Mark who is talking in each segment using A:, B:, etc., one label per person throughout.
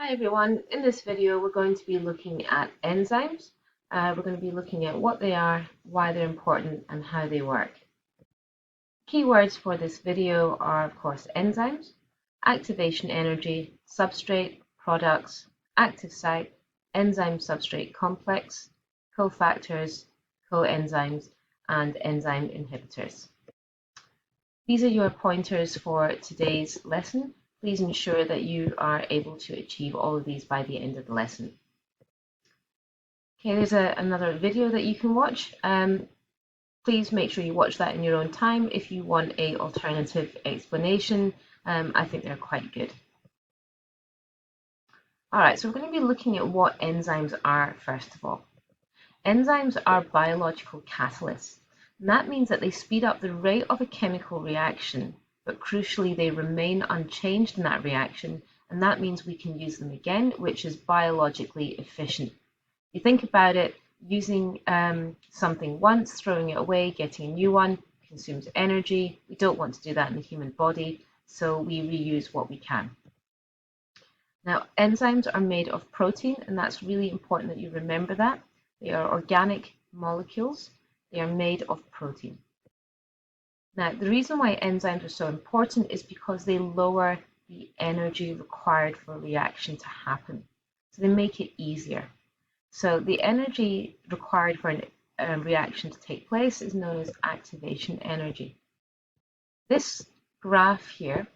A: Hi everyone, in this video we're going to be looking at enzymes. We're going to be looking at what they are, why they're important and how they work. Keywords for this video are of course enzymes, activation energy, substrate, products, active site, enzyme substrate complex, cofactors, coenzymes and enzyme inhibitors. These are your pointers for today's lesson. Please ensure that you are able to achieve all of these by the end of the lesson. Okay, there's another video that you can watch. Please make sure you watch that in your own time. If you want an alternative explanation, I think they're quite good. All right, so we're going to be looking at what enzymes are first of all. Enzymes are biological catalysts. And that means that they speed up the rate of a chemical reaction, but crucially they remain unchanged in that reaction, and that means we can use them again, which is biologically efficient. You think about it, using something once, throwing it away, getting a new one, consumes energy. We don't want to do that in the human body, so we reuse what we can. Now, enzymes are made of protein, and that's really important that you remember that. They are organic molecules. They are made of protein. Now, the reason why enzymes are so important is because they lower the energy required for a reaction to happen. So they make it easier. So the energy required for a reaction to take place is known as activation energy. This graph here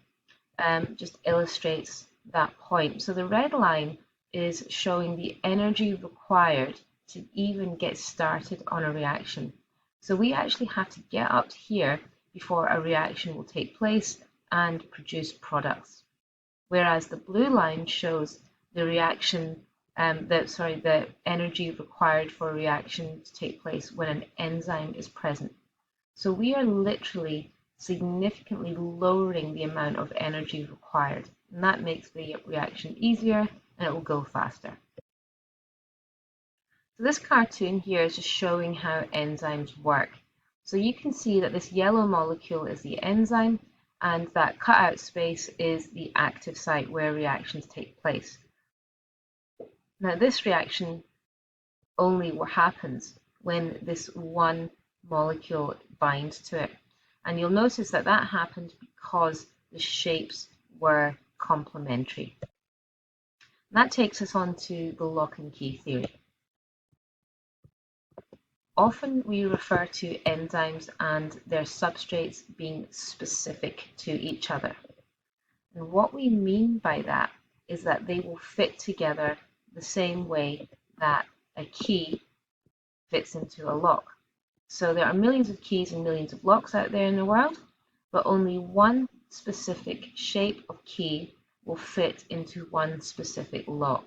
A: just illustrates that point. So the red line is showing the energy required to even get started on a reaction. So we actually have to get up to here before a reaction will take place and produce products. Whereas the blue line shows the reaction, the energy required for a reaction to take place when an enzyme is present. So we are literally significantly lowering the amount of energy required, and that makes the reaction easier and it will go faster. So this cartoon here is just showing how enzymes work. So you can see that this yellow molecule is the enzyme, and that cutout space is the active site where reactions take place. Now this reaction only happens when this one molecule binds to it. And you'll notice that that happened because the shapes were complementary. And that takes us on to the lock and key theory. Often we refer to enzymes and their substrates being specific to each other. And what we mean by that is that they will fit together the same way that a key fits into a lock. So there are millions of keys and millions of locks out there in the world, but only one specific shape of key will fit into one specific lock.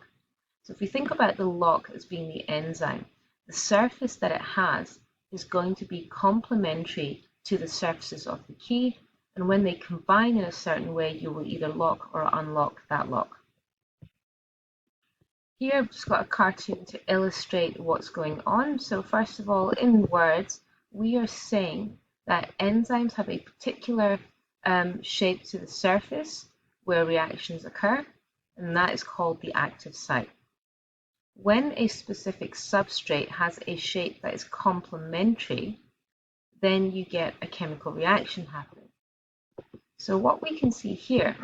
A: So if we think about the lock as being the enzyme, the surface that it has is going to be complementary to the surfaces of the key, and when they combine in a certain way, you will either lock or unlock that lock. Here I've just got a cartoon to illustrate what's going on. So first of all, in words, we are saying that enzymes have a particular shape to the surface where reactions occur, and that is called the active site. When a specific substrate has a shape that is complementary, then you get a chemical reaction happening. So what we can see here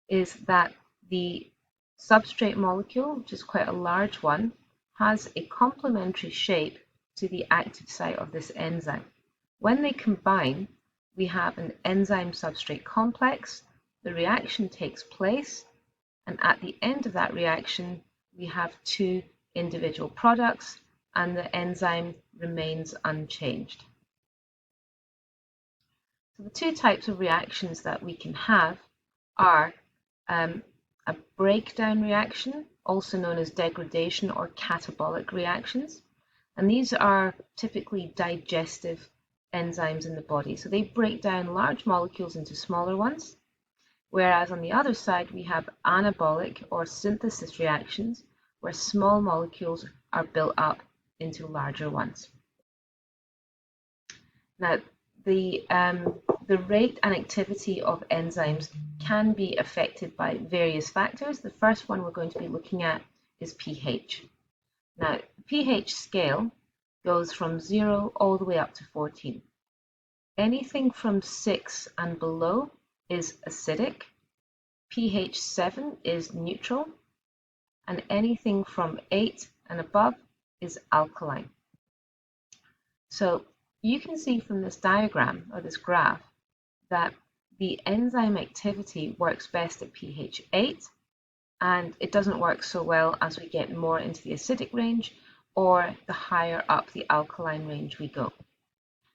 A: is that the substrate molecule, which is quite a large one, has a complementary shape to the active site of this enzyme. When they combine, we have an enzyme substrate complex, the reaction takes place, and at the end of that reaction, we have two individual products, and the enzyme remains unchanged. So the two types of reactions that we can have are a breakdown reaction, also known as degradation or catabolic reactions. And these are typically digestive enzymes in the body. So they break down large molecules into smaller ones. Whereas on the other side, we have anabolic or synthesis reactions, where small molecules are built up into larger ones. Now, the the rate and activity of enzymes can be affected by various factors. The first one we're going to be looking at is pH. Now, the pH scale goes from 0 all the way up to 14. Anything from 6 and below is acidic, pH 7 is neutral, and anything from 8 and above is alkaline. So you can see from this diagram or this graph that the enzyme activity works best at pH 8, and it doesn't work so well as we get more into the acidic range or the higher up the alkaline range we go.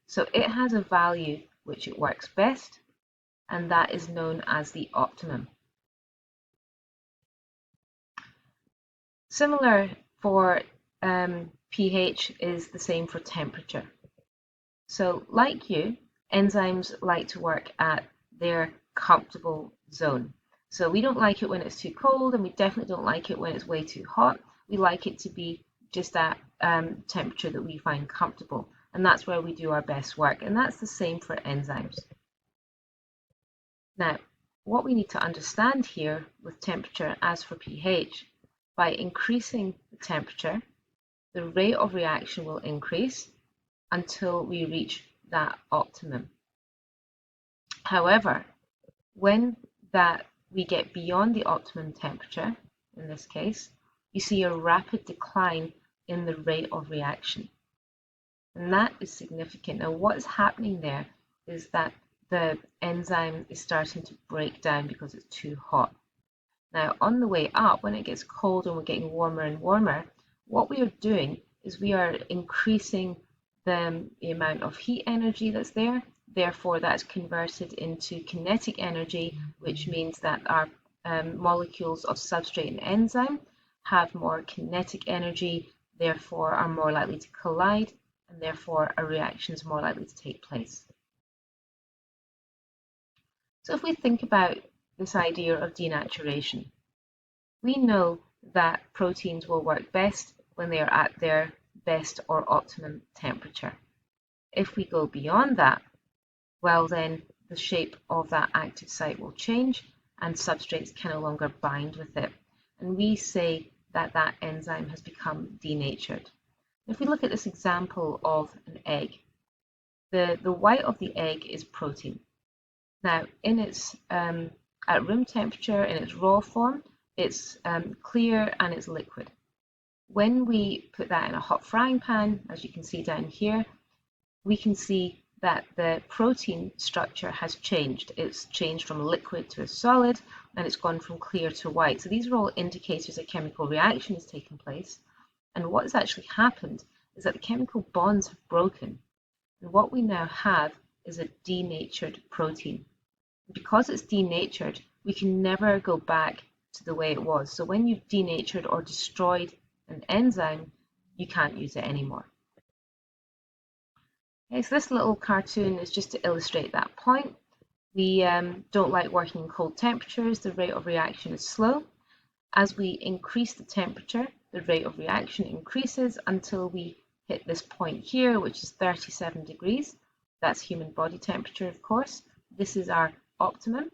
A: So it has a value which it works best, and that is known as the optimum. Similar for pH is the same for temperature. So like you, enzymes like to work at their comfortable zone. So we don't like it when it's too cold, and we definitely don't like it when it's way too hot. We like it to be just that temperature that we find comfortable, and that's where we do our best work, and that's the same for enzymes. Now, what we need to understand here with temperature as for pH, by increasing the temperature, the rate of reaction will increase until we reach that optimum. However, when we get beyond the optimum temperature, in this case, you see a rapid decline in the rate of reaction. And that is significant. Now, what is happening there is that the enzyme is starting to break down because it's too hot. Now, on the way up, when it gets cold and we're getting warmer and warmer, what we are doing is we are increasing the amount of heat energy that's there. Therefore, that's converted into kinetic energy, which means that our molecules of substrate and enzyme have more kinetic energy, therefore are more likely to collide, and therefore a reaction is more likely to take place. So if we think about this idea of denaturation, we know that proteins will work best when they are at their best or optimum temperature. If we go beyond that, well then the shape of that active site will change and substrates can no longer bind with it. And we say that that enzyme has become denatured. If we look at this example of an egg, the white of the egg is protein. Now, in its at room temperature, in its raw form, it's clear and it's liquid. When we put that in a hot frying pan, as you can see down here, we can see that the protein structure has changed. It's changed from a liquid to a solid, and it's gone from clear to white. So these are all indicators a chemical reaction has taken place. And what has actually happened is that the chemical bonds have broken. And what we now have is a denatured protein. Because it's denatured, we can never go back to the way it was. So when you've denatured or destroyed an enzyme, you can't use it anymore. Okay, so this little cartoon is just to illustrate that point. We don't like working in cold temperatures. The rate of reaction is slow. As we increase the temperature, the rate of reaction increases until we hit this point here, which is 37 degrees. That's human body temperature, of course. This is our optimum.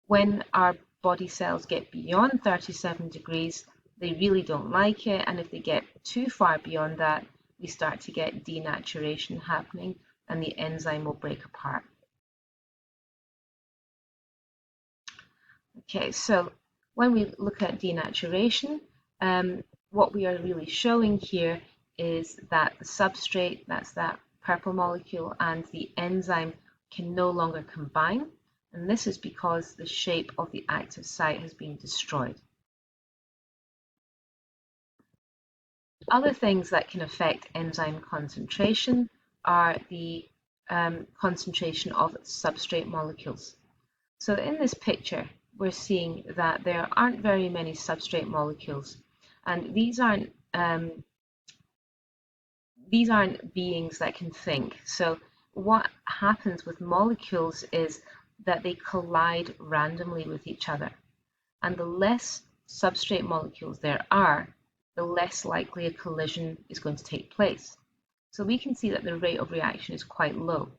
A: When our body cells get beyond 37 degrees, they really don't like it, and if they get too far beyond that, we start to get denaturation happening and the enzyme will break apart. Okay, so when we look at denaturation, what we are really showing here is that the substrate, that's that purple molecule, and the enzyme can no longer combine, and this is because the shape of the active site has been destroyed. Other things that can affect enzyme concentration are the concentration of substrate molecules. So in this picture, we're seeing that there aren't very many substrate molecules, and these aren't beings that can think. So what happens with molecules is that they collide randomly with each other, and the less substrate molecules there are, the less likely a collision is going to take place. So we can see that the rate of reaction is quite low.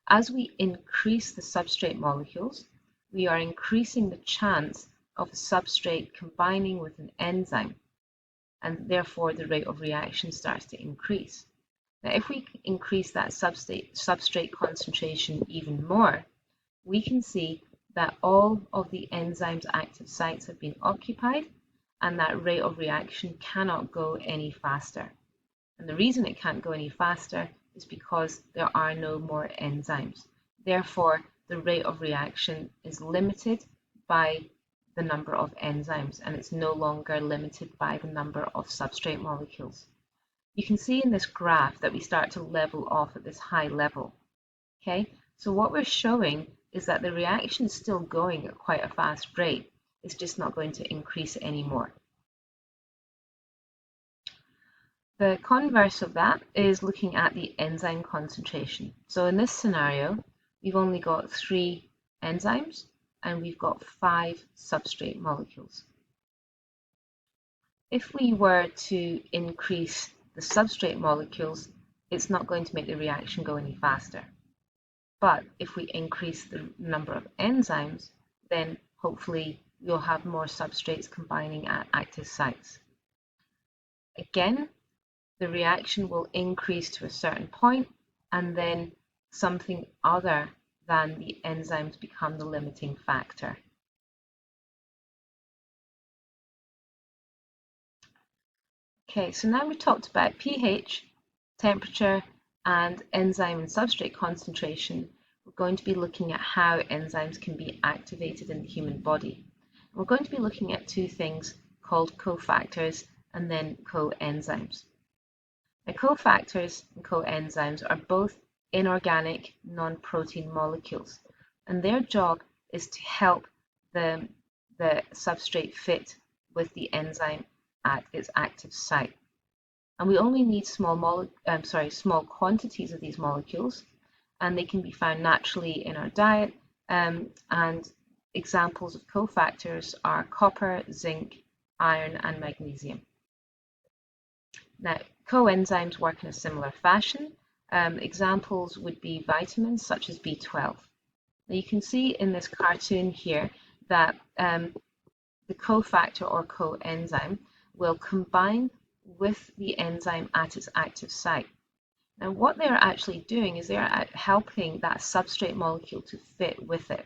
A: As we increase the substrate molecules, we are increasing the chance of a substrate combining with an enzyme, and therefore the rate of reaction starts to increase. Now, if we increase that substrate concentration even more, we can see that all of the enzyme's active sites have been occupied and that rate of reaction cannot go any faster. And the reason it can't go any faster is because there are no more enzymes. Therefore, the rate of reaction is limited by the number of enzymes, and it's no longer limited by the number of substrate molecules. You can see in this graph that we start to level off at this high level. Okay, so what we're showing is that the reaction is still going at quite a fast rate. It's just not going to increase anymore. The converse of that is looking at the enzyme concentration. So in this scenario, we've only got 3 enzymes and we've got 5 substrate molecules. If we were to increase the substrate molecules, it's not going to make the reaction go any faster. But if we increase the number of enzymes, then hopefully we'll have more substrates combining at active sites. Again, the reaction will increase to a certain point, and then something other than the enzymes become the limiting factor. Okay, so now we've talked about pH, temperature, and enzyme and substrate concentration. We're going to be looking at how enzymes can be activated in the human body. We're going to be looking at 2 things called cofactors and then coenzymes. Now, cofactors and coenzymes are both inorganic non-protein molecules, and their job is to help the substrate fit with the enzyme at its active site. And we only need small quantities of these molecules, and they can be found naturally in our diet. And examples of cofactors are copper, zinc, iron, and magnesium. Now, coenzymes work in a similar fashion. Examples would be vitamins such as B12. Now, you can see in this cartoon here that the cofactor or coenzyme will combine with the enzyme at its active site. Now, what they're actually doing is they're helping that substrate molecule to fit with it,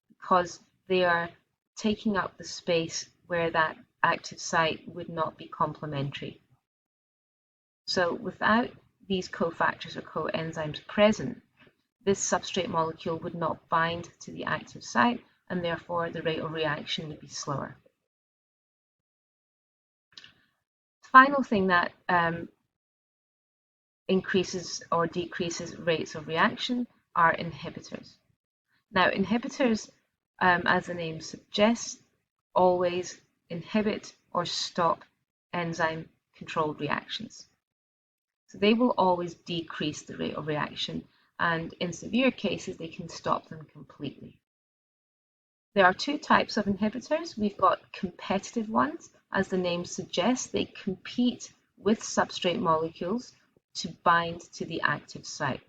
A: because they are taking up the space where that active site would not be complementary. So without these cofactors or coenzymes present, this substrate molecule would not bind to the active site, and therefore the rate of reaction would be slower. The final thing that increases or decreases rates of reaction are inhibitors. Now, inhibitors, as the name suggests, always inhibit or stop enzyme-controlled reactions. So they will always decrease the rate of reaction, and in severe cases, they can stop them completely. There are 2 types of inhibitors. We've got competitive ones. As the name suggests, they compete with substrate molecules to bind to the active site.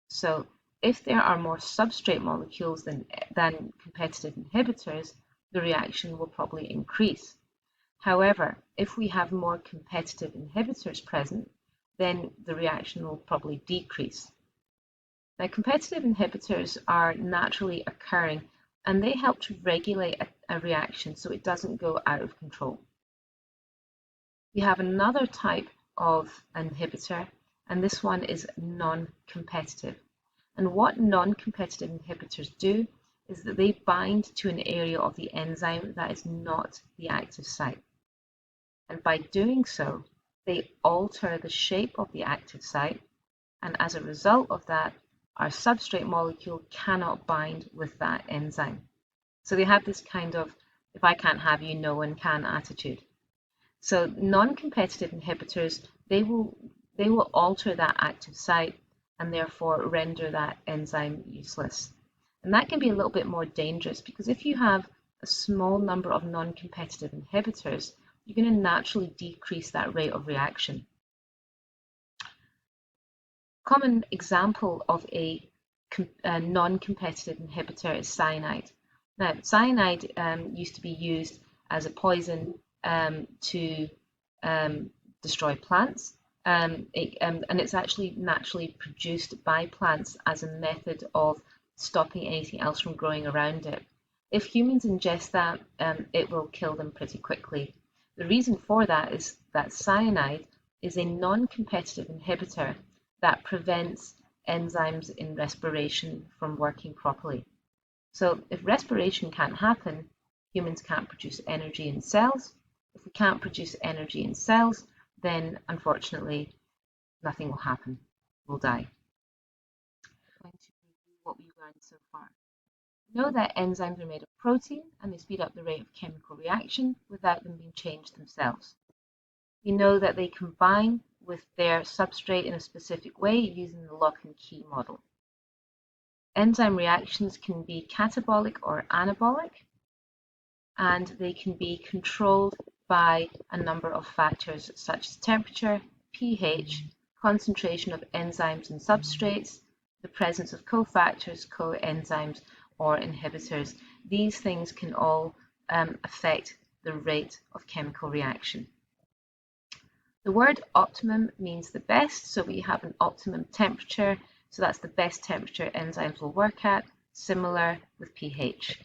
A: So if there are more substrate molecules than competitive inhibitors, the reaction will probably increase. However, if we have more competitive inhibitors present, then the reaction will probably decrease. Now, competitive inhibitors are naturally occurring, and they help to regulate a reaction so it doesn't go out of control. We have another type of inhibitor, and this one is non-competitive. And what non-competitive inhibitors do is that they bind to an area of the enzyme that is not the active site. And by doing so, they alter the shape of the active site, and as a result of that, our substrate molecule cannot bind with that enzyme. So they have this kind of, if I can't have you, no one can attitude. So non-competitive inhibitors, they will alter that active site and therefore render that enzyme useless. And that can be a little bit more dangerous, because if you have a small number of non-competitive inhibitors, you're going to naturally decrease that rate of reaction. Common example of a non-competitive inhibitor is cyanide. Now, cyanide used to be used as a poison to destroy plants, and it's actually naturally produced by plants as a method of stopping anything else from growing around it. If humans ingest that, it will kill them pretty quickly. The reason for that is that cyanide is a non-competitive inhibitor that prevents enzymes in respiration from working properly. So if respiration can't happen, humans can't produce energy in cells. If we can't produce energy in cells, then unfortunately nothing will happen. We'll die. I'm going to review what we've learned so far. We know that enzymes are made of protein and they speed up the rate of chemical reaction without them being changed themselves. We know that they combine with their substrate in a specific way using the lock and key model. Enzyme reactions can be catabolic or anabolic, and they can be controlled by a number of factors such as temperature, pH, concentration of enzymes and substrates, the presence of cofactors, coenzymes, or inhibitors. These things can all affect the rate of chemical reaction. The word optimum means the best, so we have an optimum temperature, so that's the best temperature enzymes will work at, similar with pH.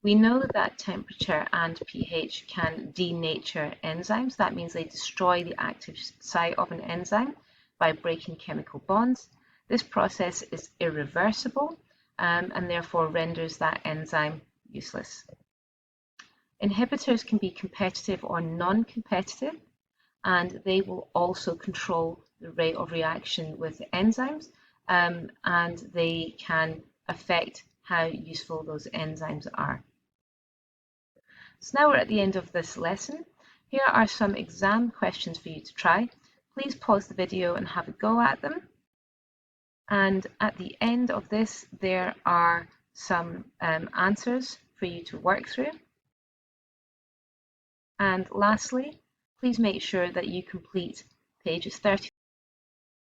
A: We know that temperature and pH can denature enzymes. That means they destroy the active site of an enzyme by breaking chemical bonds. This process is irreversible and therefore renders that enzyme useless. Inhibitors can be competitive or non-competitive, and they will also control the rate of reaction with enzymes, and they can affect how useful those enzymes are. So now we're at the end of this lesson. Here are some exam questions for you to try. Please pause the video and have a go at them. And at the end of this, there are some answers for you to work through. And lastly, please make sure that you complete pages 30